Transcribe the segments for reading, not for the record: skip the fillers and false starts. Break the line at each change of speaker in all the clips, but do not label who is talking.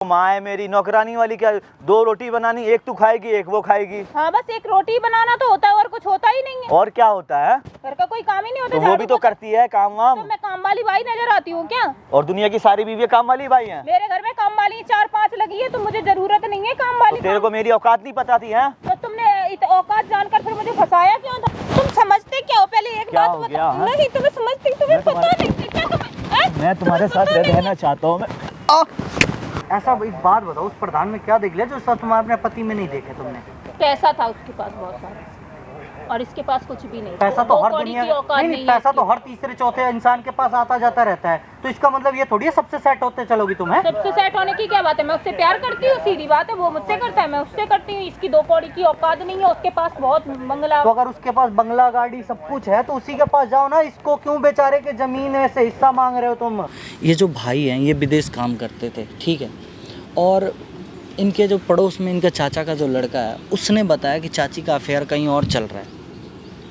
माँ है मेरी नौकरानी वाली, क्या 2 रोटी बनानी, एक तू खाएगी एक वो खाएगी।
हाँ बस एक रोटी बनाना तो होता है और कुछ होता ही नहीं है।
और क्या होता है?
घर का कोई काम ही नहीं होता।
तो वो भी तो करती है काम वाम।
तो मैं काम वाली भाई नजर आती हूँ क्या?
और दुनिया की सारी बीवियां काम वाली भाई हैं।
मेरे घर में काम वाली 4-5 लगी है, तो मुझे जरूरत नहीं है काम वाली।
तो तेरे को मेरी औकात नहीं पता थी? है
तो तुमने औकात जानकर फिर मुझे फंसाया क्यों था? तुम समझते क्या हो? पहले एक बात बता। नहीं तुम्हें समझती, तुम्हें पता नहीं क्या तुम्हें।
मैं तुम्हारे साथ रहना चाहता हूँ।
ऐसा एक बात बताओ, उस प्रधान में क्या देख लिया जो सब तुम्हारे अपने पति में नहीं देखे तुमने?
पैसा था उसके पास बहुत सारा, और इसके पास कुछ भी नहीं।
पैसा तो हर दुनिया नहीं, पैसा तो हर तीसरे चौथे इंसान के पास आता जाता रहता है, तो इसका मतलब ये थोड़ी है सबसे सेट होते चलोगी तुम? है
सबसे सेट होने की क्या बात है? मैं उससे प्यार करती हूँ, सीधी बात है। वो मुझसे करता है, मैं उससे करती हूँ। इसकी 2 कौड़ी की औकात नहीं है, उसके पास बहुत बंगला।
तो अगर उसके पास बंगला गाड़ी सब कुछ है तो उसी के पास जाओ ना। इसको क्यों बेचारे के जमीन में से हिस्सा मांग रहे हो तुम?
ये जो भाई हैं ये विदेश काम करते थे, ठीक है, और इनके जो पड़ोस में इनका चाचा का जो लड़का है उसने बताया कि चाची का अफेयर कहीं और चल रहा है।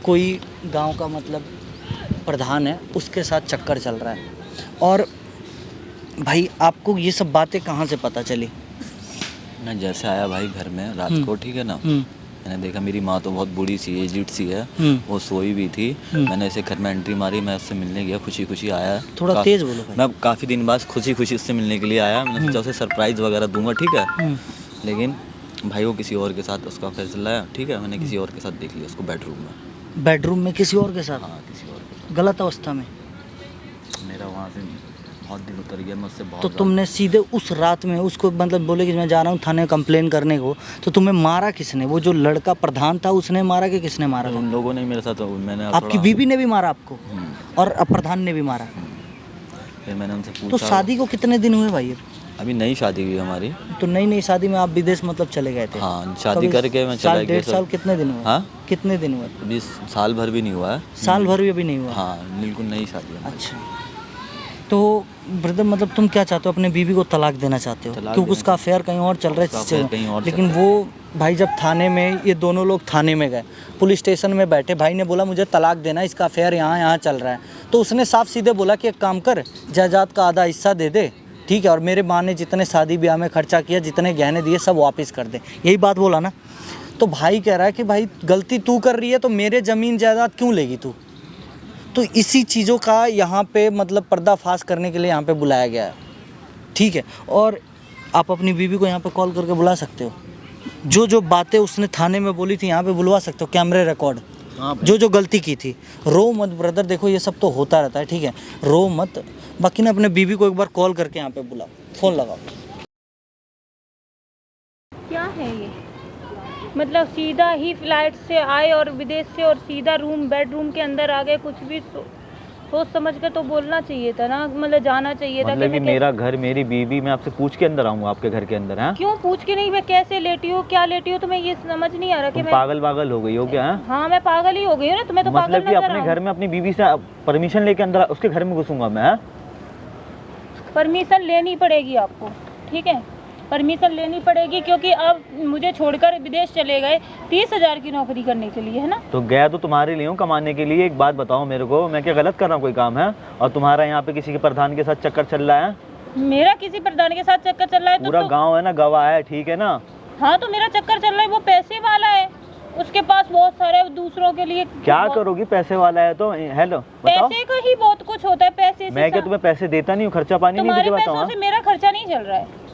कोई गांव का मतलब प्रधान है, उसके साथ चक्कर चल रहा है। और भाई आपको ये सब बातें कहाँ से पता चली?
मैं जैसे आया भाई घर में रात को, ठीक है ना, मैंने देखा मेरी माँ तो बहुत बूढ़ी सी एजिड सी है, वो सोई भी थी। मैंने ऐसे घर में एंट्री मारी, मैं उससे मिलने गया, खुशी खुशी आया।
थोड़ा तेज बोलो भाई।
मैं काफ़ी दिन बाद खुशी खुशी उससे मिलने के लिए आया। मैंने सोचा उसे सरप्राइज़ वगैरह दूंगा, ठीक है, लेकिन भाई वो किसी और के साथ उसका फैसला है, ठीक है। मैंने किसी और के साथ देख लिया उसको
बेडरूम में किसी और के साथ?
हाँ, किसी और के साथ,
गलत अवस्था में।
मेरा वहाँ से बहुत दिल उतर गया, मैं उससे बहुत।
तो तुमने सीधे उस रात में उसको मतलब बोले कि मैं जा रहा हूँ थाने कंप्लेन करने को, तो तुम्हें मारा किसने? वो जो लड़का प्रधान था उसने मारा कि किसने मारा?
उन लोगों ने मेरे साथ, मैंने
आपकी बीवी ने भी मारा आपको, और प्रधान ने भी मारा?
फिर मैंने उनसे पूछा।
तो शादी को कितने दिन हुए भाई?
अभी नई शादी हुई हमारी।
तो नई शादी में आप विदेश मतलब चले गए थे?
हाँ, शादी करके मैं चला गया।
1.5 साल कितने दिन हुए?
हाँ,
कितने दिन हुए?
अभी साल भर भी नहीं हुआ है।
साल भर भी अभी नहीं हुआ?
हाँ, बिल्कुल नई शादी है।
अच्छा, तो ब्रदर मतलब तुम क्या चाहते हो? अपने बीवी को तलाक देना चाहते हो क्योंकि उसका अफेयर कहीं और चल रहा है? लेकिन वो भाई जब थाने में, ये दोनों लोग थाने में गए, पुलिस स्टेशन में बैठे, भाई ने बोला मुझे तलाक देना, इसका अफेयर यहाँ चल रहा है, तो उसने साफ सीधे बोला कि एक काम कर, जायदाद का आधा हिस्सा दे दे, ठीक है, और मेरे माँ ने जितने शादी ब्याह में खर्चा किया, जितने गहने दिए, सब वापस कर दे। यही बात बोला ना? तो भाई कह रहा है कि भाई गलती तू कर रही है तो मेरे ज़मीन जायदाद क्यों लेगी तू? तो इसी चीज़ों का यहाँ पे मतलब पर्दाफाश करने के लिए यहाँ पे बुलाया गया है, ठीक है। और आप अपनी बीवी को यहाँ पे कॉल करके बुला सकते हो, जो बातें उसने थाने में बोली थी यहाँ पे बुलवा सकते हो, कैमरे रिकॉर्ड, जो गलती की थी। रो मत ब्रदर, देखो ये सब तो होता रहता है, ठीक है, रो मत। बाकी ना अपने बीवी को एक बार कॉल करके यहाँ पे बुलाओ, फ़ोन लगाओ।
क्या है ये? मतलब सीधा ही फ्लाइट से आए और विदेश से, और सीधा बेडरूम के अंदर आ गए। कुछ भी सोच समझ कर तो बोलना चाहिए था ना, मतलब जाना चाहिए था।
मतलब कि मेरा घर, मेरी बीवी, मैं आपसे पूछ के अंदर आऊंगा आपके घर के अंदर? है
क्यों पूछ के नहीं? मैं कैसे लेटी हूँ, क्या लेटी हूँ, तुम्हें ये समझ नहीं आ रहा कि मैं
पागल हो गई हो क्या? है
हाँ मैं पागल ही हो गई हूँ ना, तुम्हें तो पागल
मतलब कि अपने घर में अपनी बीवी से परमिशन लेके अंदर उसके घर में घुसूंगा मैं?
परमिशन लेनी पड़ेगी आपको, ठीक है, परमिशन लेनी पड़ेगी, क्योंकि अब मुझे छोड़कर विदेश चले गए 30,000 की नौकरी करने के लिए, है ना?
तो गया तो तुम्हारे लिए हूँ, कमाने के लिए। एक बात बताओ मेरे को, मैं क्या गलत कर रहा हूँ? कोई काम है? और तुम्हारा यहाँ पे किसी के प्रधान के साथ चक्कर चल रहा है?
मेरा किसी प्रधान के साथ चक्कर चल रहा है?
पूरा गाँव है ना, गवाह है, ठीक है ना?
हाँ तो मेरा चक्कर चल रहा है, वो पैसे वाला है, उसके पास बहुत सारे दूसरों के लिए।
क्या करोगी? पैसे वाला है तो। हेलो बताओ।
पैसे का ही बहुत कुछ होता है, पैसे से।
मैं क्या तुम्हें पैसे देता नहीं हूँ? खर्चा पानी नहीं
तुम्हारे
देता?
पैसों से मेरा खर्चा नहीं चल रहा है।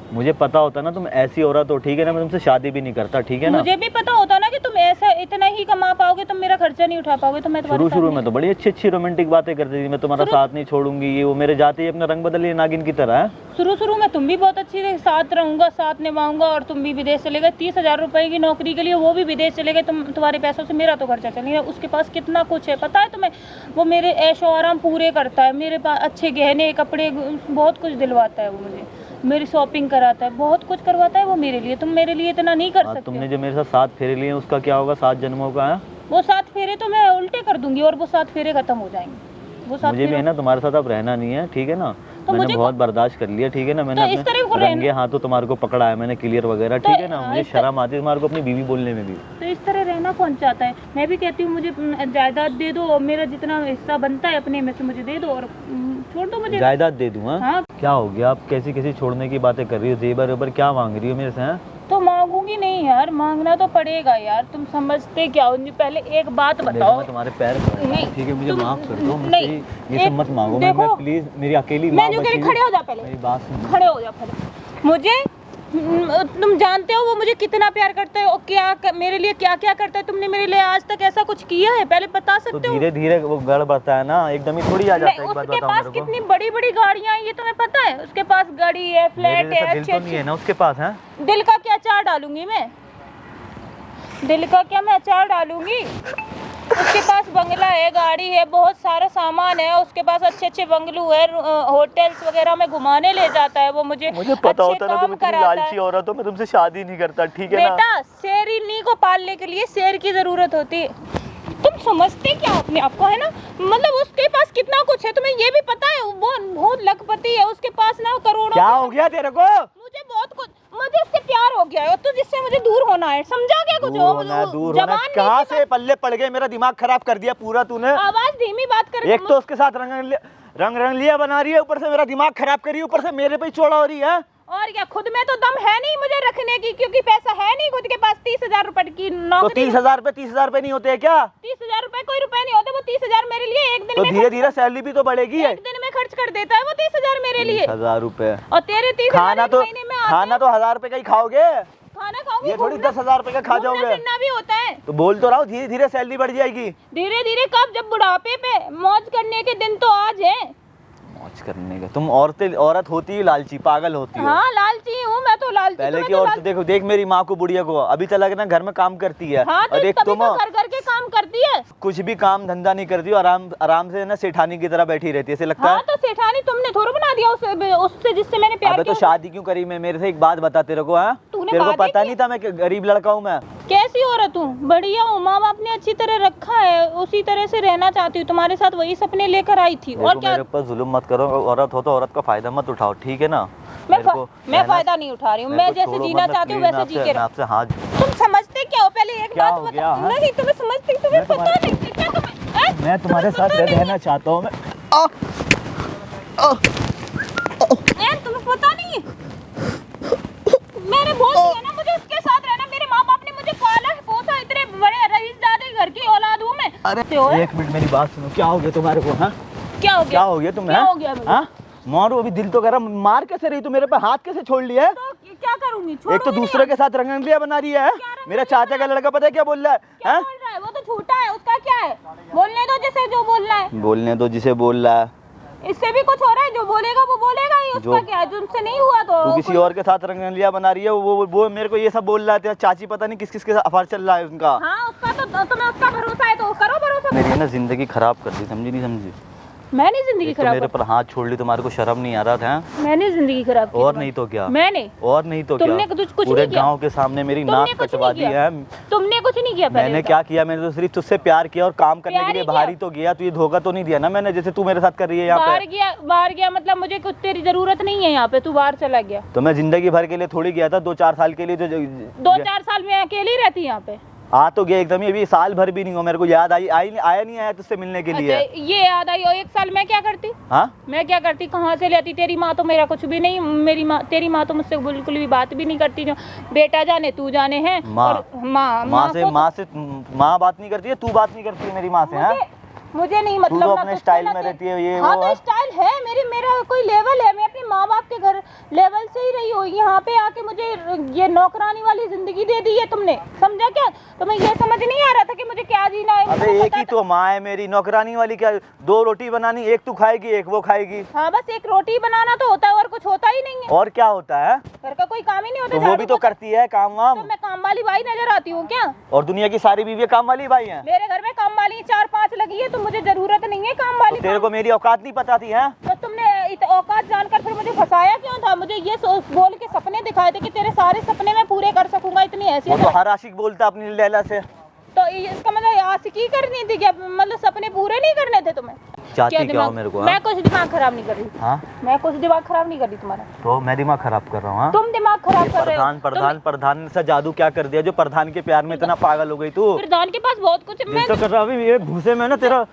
मुझे पता होता ना तुम ऐसी औरत हो, ठीक है ना, मैं तुमसे शादी भी नहीं करता, ठीक है ना?
मुझे भी पता होता ना कि तुम ऐसा इतना ही कमा पाओगे, तुम मेरा खर्चा नहीं उठा पाओगे, तो मैं तुम्हारे
शुरू में तो बड़ी अच्छी रोमांटिक बातें करती थी, मैं तुम्हारा साथ नहीं छोड़ूंगी, ये वो, मेरे जाते ही अपना रंग बदल लिया नागिन की तरह। है
शुरू में तुम भी बहुत अच्छी थे, साथ रहूंगा, साथ निभाऊंगा, और तुम भी विदेश चले गए 30,000 रुपए की नौकरी के लिए, वो भी विदेश चले गए। तुम्हारे पैसों से मेरा तो खर्चा चल गया। उसके पास कितना कुछ है पता है तुम्हें? वो मेरे ऐशो आराम पूरे करता है, मेरे पास अच्छे गहने कपड़े बहुत कुछ दिलवाता है, वो मुझे मेरी शॉपिंग कराता है, बहुत कुछ करवाता है वो मेरे लिए। तुम मेरे लिए इतना नहीं कर सकते।
तुमने जो मेरे साथ 7 फेरे लिए उसका क्या होगा? 7 जन्मों का है
वो 7 फेरे तो मैं उल्टे कर दूंगी, और वो 7 फेरे खत्म हो जाएंगे। वो 7
मुझे भी है ना तुम्हारे साथ अब रहना नहीं है, ठीक है ना?
तो
मैंने बहुत बर्दाश्त कर लिया, ठीक है ना? मैंने
तो इस तरह को
रंगे हाथों तुम्हारे को पकड़ा है मैंने, क्लियर वगैरह, ठीक है ना? मुझे शर्म आती है तुम्हारे को अपनी बीवी बोलने में भी।
तो इस तरह रहना कौन चाहता है? मैं भी कहती हूँ मुझे जायदाद दे दो, और मेरा जितना हिस्सा बनता है अपने में से मुझे दे दो, और छोड़ दो मुझे।
जायदाद दे दूँ?
हाँ।
क्या हो गया, आप कैसी कैसी छोड़ने की बातें कर रही हो? जेबर वेबर क्या मांग रही हो मेरे से? हैं?
तो मांगूंगी नहीं यार, मांगना तो पड़ेगा यार, तुम समझते क्या हो? पहले एक बात
देखो,
बताओ।
मैं तुम्हारे पैर पड़ता हूं,
नहीं,
ठीक है, मुझे
तुम-
माफ कर दो, मुझसे
नहीं,
ये सब मत मांगो। मैं
देखो,
प्लीज, मेरी अकेली
मैं
माँ
जो कह रही,
बची
खड़े हो जा पहले,
मेरी बात सुनो।
खड़े हो जा पहले। मुझे तुम जानते हो वो मुझे कितना प्यार करता है और क्या मेरे लिए क्या क्या करता है। तुमने मेरे लिए आज तक ऐसा कुछ किया है? पहले बता
तो
सकते हो?
धीरे धीरे वो गड़ बढ़ता है ना, एकदम ही थोड़ी आ जाता है। एक बात
उसके
बताओ
पास
मेरे को,
कितनी बड़ी बड़ी गाड़ियां हैं ये तुम्हें पता है? उसके पास गाड़ी है, फ्लैट
मेरे
है,
जैसा दिल तो नहीं है ना उसके पास? है
दिल का क्या अचार डालूंगी मैं? दिल का क्या मैं अचार डालूंगी? उसके पास बंगला है, गाड़ी है, बहुत सारा सामान है, उसके पास अच्छे अच्छे बंगलू है, होटल्स वगैरह में घुमाने ले जाता है वो मुझे
मुझे पता
अच्छे
होता ना
काम
तुम इतनी
कराता है।
लालची औरत हो, मैं तुमसे शादी नहीं करता, ठीक है ना?
बेटा, शेरनी को पालने के लिए शेर की जरूरत होती है। तुम समझते क्या अपने आप को, है ना? मतलब उसके पास कितना कुछ है, तुम्हें ये भी पता है? वो बहुत लखपति है, उसके पास ना करोड़ों।
क्या हो गया तेरे को?
मुझे बहुत कुछ, मुझे उससे प्यार हो गया है और तो जिससे मुझे दूर होना है, समझा क्या? कुछ
दूर होना, कहाँ से पल्ले पड़ गए? मेरा दिमाग खराब कर दिया पूरा तूने।
आवाज धीमी बात कर।
एक तो उसके साथ रंग लिया बना रही है, ऊपर से मेरा दिमाग खराब कर रही है, ऊपर से मेरे पे ही चौड़ा हो रही है।
और क्या, खुद में तो दम है नहीं मुझे रखने की, क्योंकि पैसा है नहीं खुद के पास। 30,000 रुपए की
तो
नौकरी।
30,000 रुपए नहीं होते हैं क्या?
30,000 रुपए कोई रुपए नहीं होते। वो 30,000 मेरे लिए एक दिन
तो
में
धीरे धीरे सैलरी भी तो बढ़ेगी।
एक दिन में खर्च कर देता है वो 30,000 मेरे लिए।
30,000 रुपए
और तेरे 30,000
खाना तो
महीने में आते
खाना तो 1,000 रुपए का ही खाओगे।
खाना खाओगे,
ये थोड़ी
घूमना-
10,000 रुपए का खा
घूमना
जाओगे।
फिरना भी होता है।
तो बोल तो रहा हूँ, धीरे धीरे सैलरी बढ़ जाएगी।
धीरे धीरे कब? जब बुढ़ापे पे मौज करने के दिन तो आज है।
मौज करने का तुम औरत होती ही लालची, पागल होती हो।
हाँ, लालची हूँ मैं तो, लालची।
पहले
तुम्हें
की
तो
औरत
लाल-
देखो, देख मेरी माँ को, बुढ़िया को, अभी तक ना घर में काम करती है।
हाँ, तो
और एक
तभी
तुम
तो घर के काम करती है।
कुछ भी काम धंधा नहीं करती हो, आराम से ना सेठानी की तरह बैठी रहती है, ऐसे लगता
हाँ,
है।
तो सेठानी तुमने थोड़ा बना दिया उससे जिससे मैंने प्यार
अबे तो
किया।
शादी क्यों करी मैं? मेरे से एक बात बता तेरे को, हाँ?
तूने
तेरे को
बातें
पता
की?
नहीं था मैं गरीब लड़का हूँ मैं?
कैसी औरत हूँ? बढ़िया हूँ, माँ बाप ने अच्छी तरह रखा है, उसी तरह से रहना चाहती हूँ। तुम्हारे साथ वही सपने लेकर आई थी। और
देखो,
क्या?
मेरे ऊपर जुल्म मत करो, औरत हो तो औरत का फायदा मत उठाओ, ठीक है ना?
मैं
कहना-
फायदा नहीं उठा रही हूँ। मैं
मेरे को
जैसे
छोड़ो
जीना
मत, मैं
चाहती हूँ
please,
वैसे जी
मैं
के रहो।
आपसे हाथ।
तुम समझते क्या हो? पहले एक
क्या
बात
हो
बता।
गया, हाँ?
नहीं, तुम्हें समझती, तुम्हें
मैं
पता
तुम्हारे-
नहीं क्या तुम्हें, हैं?
मैं तुम्हारे साथ रहना चाहता हूँ।
तुम्हें पता नहीं है? मैंने बोल दिया ना, मुझे उसके साथ रहना। मेरे माँ बाप ने मुझे पाला है, पोसा, इतने बड़े रईसजादे घर की औलाद हूँ मैं।
अरे
तो है?
एक मिनट मेरी बात सुनो, क्या हो गया तुम्हारे को? हाँ,
क्या हो गया?
क्या हो गया तुम्हें?
क्या हो गया मुझे?
हाँ, मारो, अभी दिल तो कर रहा, मार कैसे रही तू? मेरे पे हाथ कैसे छोड़ लिया है?
तो क्या करूंगी?
एक तो
छोड़ूंगी
दूसरे
नहीं।
के साथ रंगलिया बना रही है। मेरा चाचा का लड़का पता है क्या बोल रहा है?
क्या
हैं?
बोल रहा है? वो तो झूठा है, उसका क्या है? बोलने दो जिसे जो बोलना है।
बोलने दो जिसे बोल रहा है।
इससे भी कुछ हो रहा है, जो बोलेगा वो बोलेगा ही। उसका क्या है? तुमसे नहीं हुआ तो
तू किसी और के साथ रंगलिया बना रही है, वो मेरे को ये सब बोल रहा है। चाची पता नहीं किस किस के साथ अफार चल रहा है उनका।
हाँ, उसका तो तुम्हें उसका भरोसा है तो करो भरोसा।
मेरी है ना जिंदगी खराब कर दी, समझी नहीं समझी?
मैंने जिंदगी
एक तो
खराब
मेरे पर हाथ छोड़ ली, तुम्हारे को शर्म नहीं आ रहा था?
मैंने जिंदगी खराब की
और
तुम्हारी।
नहीं तो क्या?
मैंने
और नहीं तो
तुमने
क्या?
कुछ
पूरे
नहीं किया।
गांव के सामने मेरी
तुमने
नाक
कुछ
कटवा
नहीं
दी
किया।
है।
तुमने कुछ नहीं किया।
मैंने क्या किया? मैंने तो सिर्फ तुझसे प्यार किया और काम करने
प्यार
के लिए
ही किया।
बाहर ही तो गया। तू ये धोखा तो नहीं दिया ना मैंने, जैसे तू मेरे साथ कर रही है यहाँ पे?
बाहर गया मतलब मुझे कुछ तेरी जरूरत नहीं है यहाँ पे, तू बाहर चला गया।
तो मैं जिंदगी भर के लिए थोड़ी गया था, 2-4 साल के लिए। जो
2-4 साल में अकेली रहती यहाँ पे।
आ तो गया एकदम ही, अभी साल भर भी नहीं हुआ। मेरे को याद आया नहीं आया तुझसे मिलने के लिए।
अच्छा, ये याद आई। और 1 साल मैं क्या करती?
हाँ,
मैं क्या करती? कहाँ से लेती? तेरी माँ तो मेरा कुछ भी नहीं। तेरी माँ तो मुझसे बिल्कुल भी बात भी नहीं करती। जो बेटा जाने तू जाने हैं।
माँ
माँ
से माँ बात नहीं करती है, तू बात नहीं करती है मेरी माँ से? हाँ,
मुझे नहीं
तू
मतलब
तो
ना
अपने
तुझसे
स्टाइल
ना
में
तेरे-
रहती है, ये
हाँ,
वो
तो
है।
स्टाइल है मेरा कोई लेवल है। मैं अपने माँ बाप के घर लेवल से ही रही हूँ। यहाँ पे आके मुझे ये नौकरानी वाली जिंदगी दे दी है तुमने, समझा क्या? तुम्हें ये समझ नहीं आ रहा था कि मुझे क्या जीना है?
अबे
मुझे
एक
पता
ही तो माँ है मेरी, नौकरानी वाली क्या? 2 रोटी बनानी, एक तू खाएगी एक वो खाएगी।
हाँ, बस एक रोटी बनाना तो होता है और कुछ होता ही नहीं है।
और क्या होता है?
घर का कोई काम ही नहीं होता।
तो वो भी तो करती है काम वाम।
तो मैं काम वाली बाई नजर आती हूँ क्या?
और दुनिया की सारी बीवियां काम वाली भाई हैं।
मेरे घर में काम वाली 4-5 लगी है, तो मुझे जरूरत नहीं है काम वाली।
तो तेरे को मेरी औकात नहीं पता थी? है
तो तुमने औकात जानकर फिर मुझे फंसाया क्यों था? मुझे ये बोल के सपने दिखाए थे कि तेरे सारे सपने मैं पूरे कर सकूंगा, इतनी
वो
हैसियत
तो
है।
हर आशिक बोलता अपनी लैला से।
तो इसका मतलब आशिकी करनी थी क्या? मतलब सपने पूरे नहीं करने थे तुम्हें?
चाहती क्या हो
दिमाग?
मेरे को?
मैं कुछ दिमाग खराब नहीं कर रही।
हाँ,
मैं कुछ दिमाग खराब नहीं कर रही तुम्हारा।
तो मैं दिमाग खराब कर रहा हूँ? हाँ,
तुम दिमाग खराब कर रहे हो।
प्रधान से जादू क्या कर दिया जो प्रधान के प्यार में इतना पागल हो गई तू?
प्रधान के पास बहुत कुछ है। मैं
तो कर रहा अभी ये भूसे में ना तेरा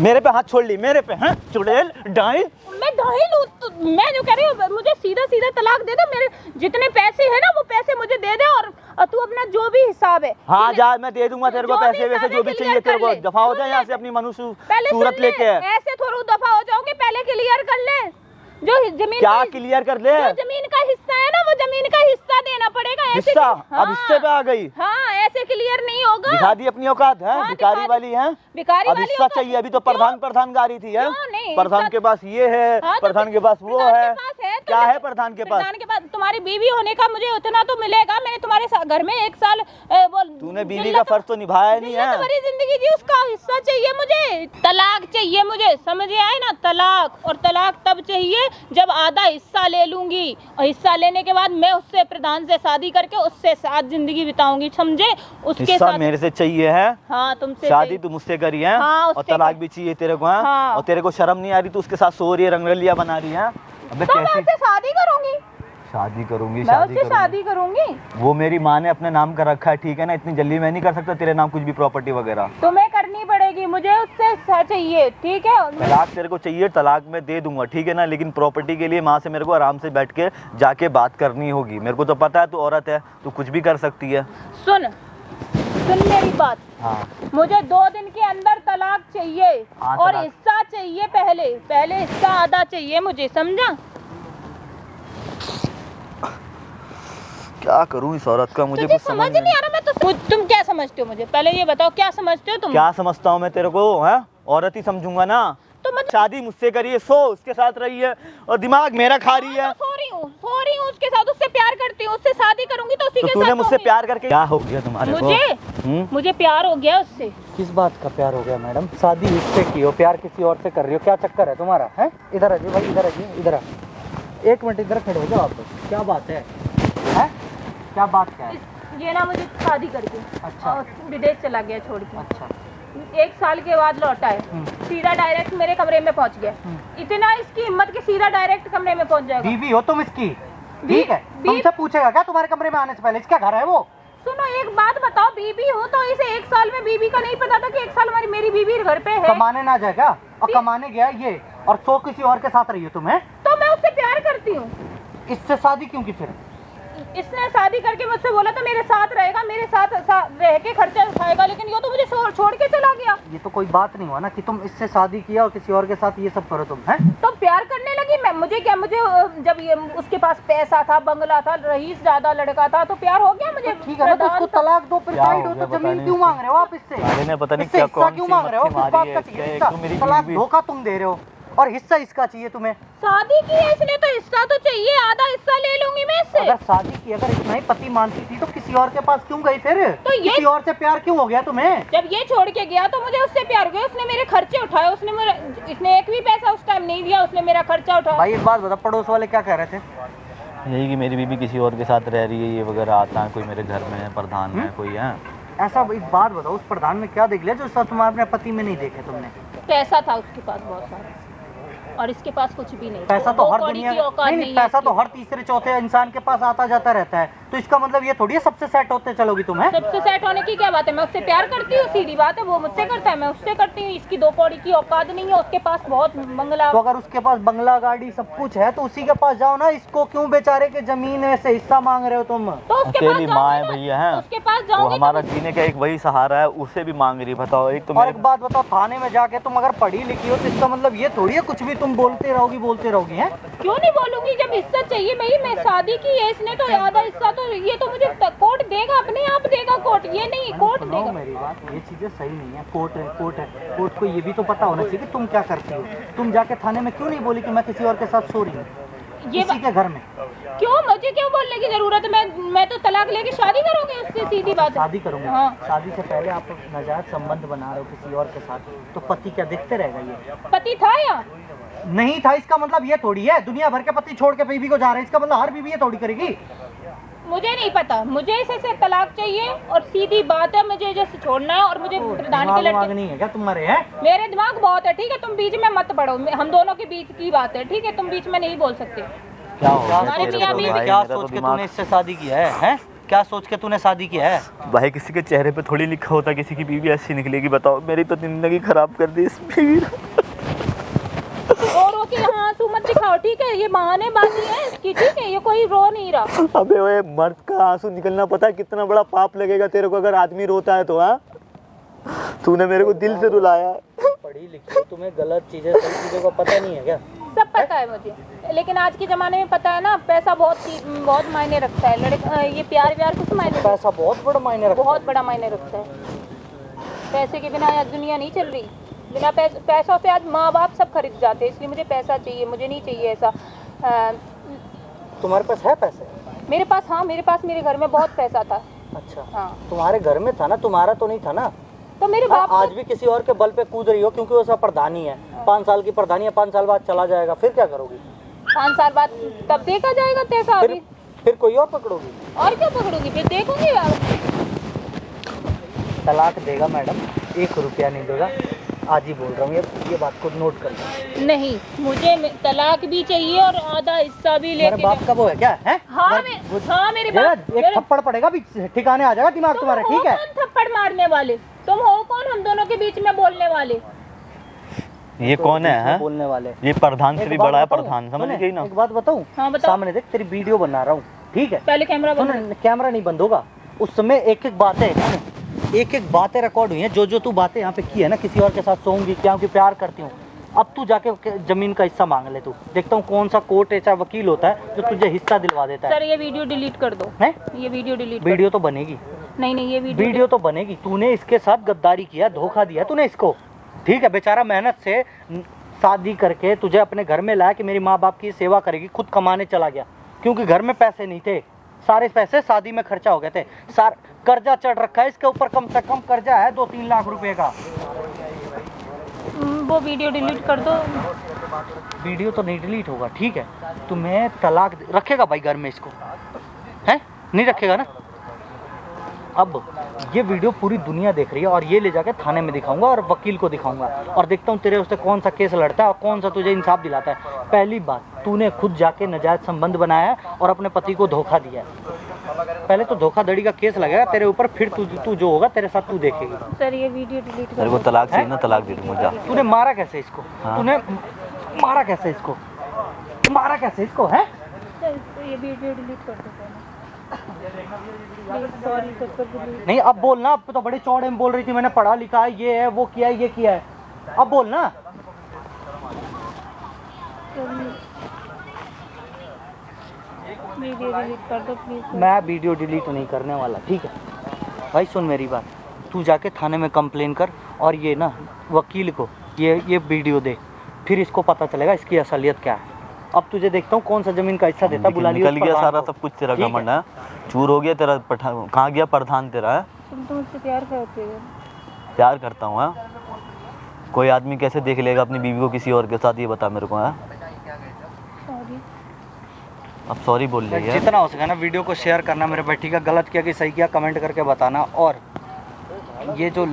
मेरे पे हाथ छोड़ ली, मेरे पे, हैं चुड़ैल डाइन।
मैं ढाई लूँ तो मैं जो कह रही हूँ, मुझे सीधा सीधा तलाक दे दे, मेरे जितने पैसे है ना वो पैसे मुझे दे दे, और तू अपना जो भी हिसाब है।
हाँ जा, मैं दे दूंगा तेरे को
जो भी
पैसे वैसे
हिसाब
जो
है
भी
क्लियर
चाहिए तेरे
कर
को।
ले।
दफा हो
सुन
जाए
ले।
यहाँ से अपनी मनुष्य
पहले
सूरत
सुन ले,
लेके।
ऐसे थोड़ा दफा हो जाओगे, पहले क्लियर कर ले जो जमीन
क्या
का-
क्लियर कर ले?
जो जमीन का हिस्सा है ना, वो जमीन का हिस्सा देना पड़ेगा। ऐसे
हिस्सा?
हाँ,
अब हिस्से पे आ गई।
हाँ, ऐसे क्लियर नहीं होगा।
दिखा दी अपनी औकात है,
हाँ,
भिखारी
दिखा दी।
वाली है।
भिखारी
अब
वाली
हिस्सा
औकात।
चाहिए, अभी तो
क्यों?
प्रधान गाड़ी थी है।
क्यों नहीं?
प्रधान
हिस्सा-
के पास ये है,
हाँ, तो
प्रधान के पास वो
प्रधान
है।
के पास है तो
क्या
मैं-
है प्रधान के पास?
प्रधान के पास तुम्हारी बीवी होने का मुझे उतना तो मिलेगा। मैंने तुम्हारे घर में 1 साल वो
तूने बीवी का फर्ज तो निभाया नहीं है।
तुम्हारी जिंदगी जी, उसका हिस्सा चाहिए मुझे। तलाक चाहिए मुझे, समझ आए ना? तलाक, और तलाक तब चाहिए जब आधा हिस्सा ले लूंगी, और हिस्सा लेने के बाद मैं उससे, प्रधान से शादी करके उससे साथ जिंदगी बिताऊंगी, समझे? उसके
हिस्सा
साथ
मेरे से चाहिए है।
हाँ, तुमसे
शादी
चाहिए।
तू मुझसे करी है।
हाँ,
और
उससे
तलाक
कर-
भी चाहिए तेरे को है।
हाँ।
और तेरे को शर्म नहीं आ रही, तू उसके साथ सो रही है, रंगरलिया बना रही है। अबे
तो मैं
कैसी
उससे शादी करूंगी,
शादी करूंगी?
मैं
शादी
उससे
करूंगी?
शादी करूंगी।
वो मेरी माँ ने अपने नाम कर रखा है, ठीक है ना? इतनी जल्दी मैं नहीं कर सकता तेरे नाम कुछ भी प्रॉपर्टी वगैरह।
तुम्हें करनी पड़ेगी, मुझे उससे चाहिए, ठीक है?
तलाक तेरे को चाहिए, तलाक मैं दे दूंगा, ठीक है ना? लेकिन प्रॉपर्टी के लिए माँ से मेरे को आराम से बैठ के जाके बात करनी होगी। मेरे को तो पता है तू औरत है, तू कुछ भी कर सकती है।
सुन मेरी बात।
हाँ,
मुझे 2 दिन के अंदर तलाक चाहिए,
हाँ,
और
तलाक।
हिस्सा चाहिए, पहले हिस्सा आधा चाहिए मुझे, समझा?
क्या करूँ इस औरत का, मुझे
तुझे
कुछ
समझ नहीं आ रहा। मैं तो तुम क्या समझते हो मुझे? पहले ये बताओ, क्या समझते हो तुम?
क्या समझता हूँ मैं तेरे को, है? औरत ही समझूंगा ना।
तो मैं
शादी मुझसे करिए, सो उसके साथ रही है, और दिमाग मेरा खा रही है।
सो रही हूँ उसके साथ, उससे प्यार करती हूँ, उससे शादी करूंगी तो उसी
तो
के
तूने
साथ
मुझसे
होंगी।
प्यार करके क्या हो गया तुम्हारे को?
मुझे प्यार हो गया उससे।
किस बात का प्यार हो गया मैडम? शादी इससे की हो, प्यार किसी और से कर रही हो, क्या चक्कर है तुम्हारा? है इधर आइए भाई, इधर आइए, इधर आ। 1 मिनट इधर खड़े हो जाओ आप। क्या बात है? क्या बात क्या है?
ये ना मुझे शादी करके
अच्छा।
और विदेश चला गया छोड़ के।
अच्छा।
1 साल के बाद लौटा है, सीधा डायरेक्ट मेरे कमरे में पहुंच गया। इतना इसकी हिम्मत कि सीधा डायरेक्ट कमरे में पहुंच जाएगा।
बीवी हो तुम इसकी, ठीक है? तुमसे पूछेगा क्या तुम्हारे कमरे में आने से पहले इसका घर है वो?
सुनो, एक बात बताओ, बीबी हूँ तो इसे 1 साल में बीबी का नहीं पता था कि 1 साल हमारी मेरी बीबी घर पे है।
कमाने ना जाएगा, और कमाने गया ये, और सो किसी और के साथ रही हो तुम्हें?
तो मैं उससे प्यार करती हूँ।
इससे शादी क्यों की फिर?
इसने शादी करके मुझसे बोला था मेरे साथ रहेगा, मेरे साथ रह के खर्चा उठाएगा, लेकिन ये तो मुझे छोड़ के चला गया।
ये तो कोई बात नहीं हुआ ना कि तुम इससे शादी किया और किसी और के साथ ये सब करो तुम, हैं?
तो प्यार करने लगी मैं। मुझे जब ये उसके पास पैसा था, बंगला था, रईस ज्यादा लड़का था, तो प्यार हो गया मुझे।
ठीक है ना, तो उसको तलाक दो, फिर
क्या
साइड
हो
हो।
गया
तो
पता
जमीन
नहीं
क्यों
इसको।
मांग रहे हो आप इससे?
साले ने पता नहीं
इससे
क्या
हिस्सा
कौन
क्यों
सी
मांग रहे हो?
मक्खी
किस बात
मारी
का
है
चाहिए
इसके?
हिस्सा?
एक तो मेरी
तलाक
बीवी-
धोखा तुम दे रहे हो, और हिस्सा इसका चाहिए तुम्हें।
शादी की है इसने तो हिस्सा तो चाहिए, आधा हिस्सा ले लूंगी मैं इससे।
अगर शादी की, अगर इतना ही पति मानती थी तो किसी और के पास क्यों गई फिर?
तो ये-
किसी और से प्यार क्यों हो गया तुम्हें?
जब ये छोड़ के गया तो मुझे उससे प्यार हो गया। उसने मेरे खर्चे उठाए, इसने एक भी पैसा उस टाइम नहीं दिया, उसने मेरा खर्चा उठाया।
भाई एक बात बता, पड़ोस वाले क्या कह रहे थे?
यही कि मेरी बीवी किसी और के साथ रह रही है, ये वगैरह आता है, कोई मेरे घर में है, प्रधान है, कोई है।
ऐसा एक बात बताओ, उस प्रधान में क्या देख लिया जो सब तुम्हारे अपने पति में नहीं देखे तुमने?
पैसा था उसके पास बहुत सारा, और इसके पास कुछ भी नहीं।
पैसा तो
दो
हर
कौड़ी
दुनिया
की औकात
नहीं,
नहीं है
पैसा
इसकी।
तो हर तीसरे चौथे इंसान के पास आता जाता रहता है, तो इसका मतलब ये थोड़ी है सबसे सेट होते चलोगी तुम्हें?
सबसे सेट होने की क्या बात है? मैं उससे प्यार करती हूँ, सीधी बात है। वो मुझसे करता है, मैं उससे करती हूँ। इसकी 2 कौड़ी की औकात नहीं है, उसके पास बहुत बंगला।
तो अगर उसके पास बंगला गाड़ी सब कुछ है तो उसी के पास जाओ ना। इसको क्यों बेचारे के जमीन में से हिस्सा मांग रहे हो तुम?
तो उसके पास
अकेली माँ है
जाऊंगी ना,
भैया है,
उसके पास
वो
जाऊंगी
हमारा
तो-
जीने का एक वही सहारा है, उसे भी मांग रही। बताओ, एक तो
और
मेरे
एक बात बताओ, थाने में जाके तुम अगर पढ़ी लिखी हो तो इसका मतलब ये थोड़ी है कुछ भी तुम बोलते रहोगी हैं?
क्यों नहीं बोलूंगी? जब हिस्सा चाहिए भाई, मैं शादी की है इसने तो आधा हिस्सा तो ये तो मुझे कोर्ट देगा, अपने आप देगा कोर्ट, ये नहीं कोर्ट
सुनो
देगा।
मेरी बात, ये चीजें सही नहीं है। कोर्ट है, कोर्ट है, कोर्ट को ये भी तो पता होना चाहिए कि तुम क्या करती हो। तुम जाके थाने में क्यों नहीं बोली कि मैं किसी और के साथ सो रही हूँ
ये
इसी के घर में?
क्यों? मुझे क्यों बोलने की जरूरत है? मैं तो तलाक लेके शादी करूंगी उससे, सीधी बात है।
शादी करूंगी।
हाँ।
शादी से पहले आप नाजायज संबंध बना रहे हो किसी और के साथ, तो पति क्या देखते रहेगा? ये
पति था या
नहीं था, इसका मतलब ये थोड़ी है दुनिया भर के पति छोड़ के बीवी को जा रहे हैं, इसका मतलब हर बीवी ये थोड़ी करेगी।
मुझे नहीं पता, मुझे इसे से तलाक चाहिए, और सीधी बात है, मुझे जैसे छोड़ना है। और मुझे प्रधान के
दिमाग
लड़के,
नहीं है क्या तुम्हारे? हैं
मेरे दिमाग बहुत है, ठीक है? तुम बीच में मत पड़ो, हम दोनों के बीच की बात है, ठीक है? तुम बीच में नहीं बोल सकते।
क्या हो गया
हमारे
तेरे
मियाँ
को
बीवी-
भाई?
क्या
मेरा तो
सोच के
दिमाग-
तूने इससे शादी किया है? क्या क्या सोच के तूने शादी किया है?
भाई किसी के चेहरे पे थोड़ी लिखा होता किसी की बीवी ऐसी निकलेगी, बताओ मेरी तो जिंदगी खराब कर दी इस बीवी ने।
और के यहाँ आंसू मत दिखाओ, ठीक है? ये बहानेबाजी है इसकी, ठीक है? ये कोई रो नहीं रहा।
अबे ओए, मर्द का आंसू निकलना पता है कितना बड़ा पाप लगेगा तेरे को अगर आदमी रोता है तो? हाँ, तूने मेरे को दिल से रुलाया।
पढ़ी लिखी, तुम्हें गलत चीजें सही चीजों का पता नहीं है क्या?
सब पता है मुझे, लेकिन आज के ज़माने में पता है ना, पैसा बहुत मायने रखता है। ये प्यार व्यार कुछ मायने,
पैसा बहुत बड़ा मायने रखता है।
बहुत बड़ा मायने रखता है। पैसे के बिना आज दुनिया नहीं चल रही। बिना पैसों से आज माँ बाप सब खरीद जाते हैं, इसलिए मुझे पैसा चाहिए, मुझे नहीं चाहिए ऐसा।
तुम्हारे पास है पैसे?
मेरे पास, हाँ मेरे पास, मेरे घर में बहुत पैसा था।
अच्छा,
हाँ।
तुम्हारे घर में था ना, तुम्हारा तो नहीं था ना?
तो मेरे बाप
आज भी किसी और के बल पे कूद रही हो क्योंकि वो सब प्रधानी है। 5 साल की प्रधानी है, 5 साल बाद चला जाएगा, फिर क्या करोगी?
5 साल बाद तब देखा जाएगा पैसा। अभी
फिर कोई और पकड़ोगी?
और क्या पकड़ूंगी? फिर देखूंगी यार।
तलाक देगा मैडम, 1 रुपया नहीं देगा, आज ही बोल रहा हूँ, ये बात को नोट कर लो।
नहीं, मुझे तलाक भी चाहिए और आधा हिस्सा भी लेके।
मेरे बाप का वो है क्या है?
हाँ मेरे बाप।
एक थप्पड़ पड़ेगा भी ठिकाने आ जाएगा दिमाग तुम्हारा, ठीक है?
कौन थप्पड़ मारने वाले? तुम हो कौन हम दोनों के बीच में बोलने वाले?
ये कौन है?
बोलने वाले?
ये प्रधान से भी बड़ा है प्रधान, समझ गई ना?
एक बात बताऊं?
हाँ बताओ।
सामने देख, तेरी वीडियो बना रहा हूँ, ठीक है?
पहले कैमरा बंद।
कैमरा नहीं बंद होगा, उस समय एक एक बातें रिकॉर्ड हुई हैं। जो तू बातें यहाँ पे की है ना, किसी और के साथ सोऊंगी क्या, कि प्यार करती हूँ, अब तू जाके जमीन का हिस्सा मांग ले। तू देखता हूँ कौन सा कोर्ट है चाहे वकील होता है जो तुझे हिस्सा दिलवा देता है।
सर ये वीडियो डिलीट कर दो।
है?
ये वीडियो डिलीट।
वीडियो तो बनेगी।
नहीं ये
वीडियो तो बनेगी। तूने इसके साथ गद्दारी किया, धोखा दिया तूने इसको, ठीक है? बेचारा मेहनत से शादी करके तुझे अपने घर में लाया कि मेरी माँ बाप की सेवा करेगी, खुद कमाने चला गया क्योंकि घर में पैसे नहीं थे, सारे पैसे शादी में खर्चा हो गए थे। कर्जा चढ़ रखा है इसके ऊपर, कम से कम कर्जा है 2-3 लाख रुपए का।
वो वीडियो डिलीट कर दो।
वीडियो तो नहीं डिलीट होगा, ठीक है? तुम्हें तलाक रखेगा भाई घर में इसको, है? नहीं रखेगा ना? अब ये वीडियो पूरी दुनिया देख रही है और ये ले जाके थाने में दिखाऊंगा और वकील को दिखाऊंगा और देखता हूँ तेरे उससे कौन सा केस लड़ता है और कौन सा तुझे इंसाफ दिलाता है। पहली बात, तूने खुद जाके नाजायज संबंध बनाया है और अपने पति को धोखा दिया है। पहले तो धोखाधड़ी का केस लगेगा तेरे ऊपर, फिर तू जो होगा तेरे साथ तू देखेगी।
सर ये वीडियो डिलीट कर
तेरे को तलाक चाहिए ना, तलाक दे दूंगा जा।
तूने मारा कैसे इसको? तूने मारा कैसे इसको? मारा कैसे इसको? है?
ये वीडियो डिलीट कर दो। Sorry sir.
नहीं अब बोलना, अब तो बड़े चौड़े में बोल रही थी, मैंने पढ़ा लिखा है, ये है, वो किया है, ये किया है, अब बोलना।
वीडियो डिलीट कर दो प्लीज।
मैं वीडियो डिलीट नहीं करने वाला, ठीक है भाई? सुन मेरी बात, तू जाके थाने में कंप्लेन कर और ये ना वकील को ये वीडियो दे, फिर इसको पता चलेगा इसकी असलियत क्या है। अब तुझे देखता हूँ कौन सा जमीन का हिस्सा देता, बुला लियो।
निकल गया सारा सब कुछ, तेरा घमंड है, चूर हो गया तेरा। कहाँ गया प्रधान तेरा? है
तुम तो मुझसे प्यार करते हो।
प्यार करता हूँ? हाँ, कोई आदमी कैसे देख लेगा अपनी बीवी को किसी और के साथ, ये बता मेरे को। है?
सॉरी।
अब सॉरी बोल रही है।
जितना हो सके ना वीडियो को शेयर करना मेरे भाई, ठीक है? गलत किया कि सही किया कमेंट करके बताना। और ये जो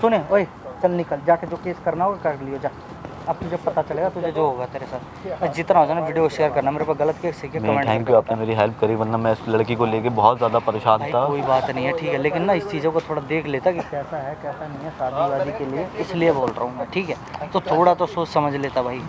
सुने, ओए चल निकल, जाके जो केस करना होगा कर लियो जा। अब तुझे पता चलेगा तुझे जो होगा तेरे साथ। जितना हो जाए ना वीडियो शेयर करना मेरे पर, गलत किया सही किया कमेंट।
थैंक यू, आपने मेरी हेल्प करी, वरना मैं इस लड़की को लेके बहुत ज़्यादा परेशान था।
कोई बात नहीं है, ठीक है? लेकिन ना इस चीज़ों को थोड़ा देख लेता कि कैसा है कैसा नहीं है शादी वादी के लिए, इसलिए बोल रहा हूँ मैं, ठीक है? तो थोड़ा तो सोच समझ लेता भाई।